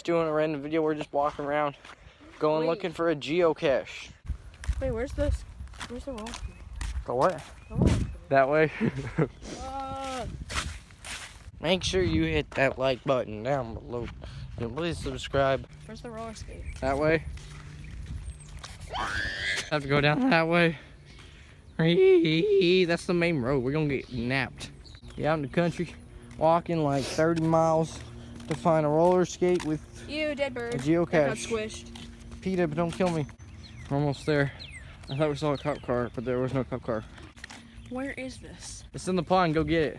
just doing a random video. We're just walking around, going looking for a geocache. Wait, where's this? Where's the roller skate? The what? The roller skate. That way. Make sure you hit that like button down below. And please subscribe. Where's the roller skate? That way. Have to go down that way. That's the main road. We're gonna get napped. Yeah, out in the country, walking like 30 miles to find a roller skate with Ew, dead bird. a geocache. That got squished. PETA, but don't kill me. We're almost there. I thought we saw a cop car, but there was no cop car. Where is this? It's in the pond. Go get it.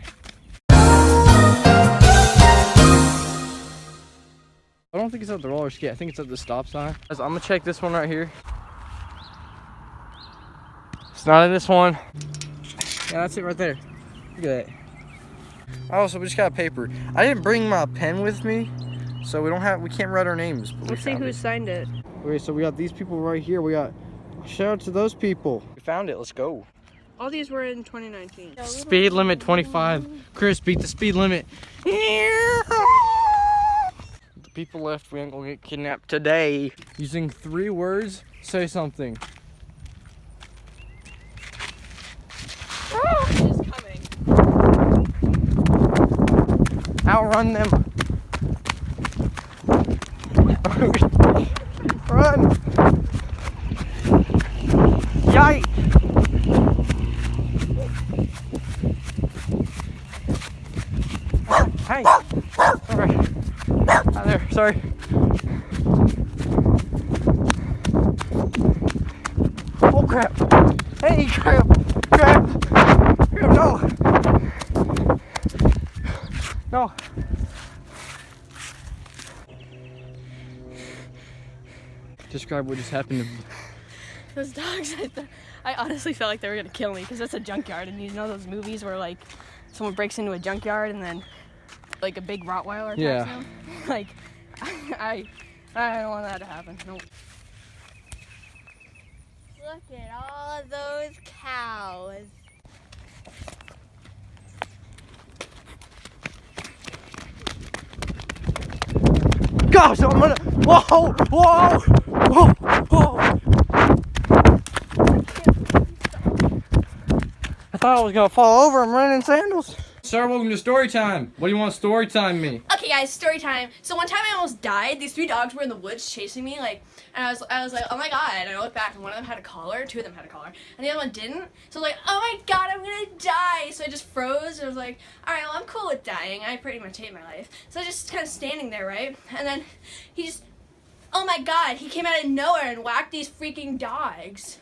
I don't think it's at the roller skate. I think it's at the stop sign. I'm gonna check this one right here. It's not in this one. Yeah, that's it right there. Look at that. Oh, so we just got paper. I didn't bring my pen with me, so we can't write our names. Let's see who signed it. Okay, so we got these people right here. We got, shout out to those people. We found it. Let's go. All these were in 2019. Speed limit 25. Chris, beat the speed limit. The people left. We ain't gonna get kidnapped today. Using 3 words, say something. It's coming. Outrun them. Run. Yikes. Hey. Sorry. Hi there. Sorry. Oh crap. Hey, crap. Crap. No. No. Describe what just happened to me. Those dogs, I honestly felt like they were gonna kill me because that's a junkyard, and you know those movies where like someone breaks into a junkyard and then like a big Rottweiler attacks them? Like, I don't want that to happen. Nope. Look at all of those cows. Gosh, I'm gonna. Whoa! Whoa! Whoa! Whoa! I thought I was gonna fall over. I'm running in sandals. Sir, welcome to story time. What do you want to story time me? Okay, guys, story time. So one time I almost died. These 3 dogs were in the woods chasing me, like, and I was like, oh my god. And I looked back, and one of them had a collar, 2 of them had a collar, and the other one didn't. So I was like, oh my god, I'm gonna die. So I just froze. And I was like, all right, well, I'm cool with dying. I pretty much hate my life. So I was just kind of standing there, right? And then he just, oh my god, he came out of nowhere and whacked these freaking dogs.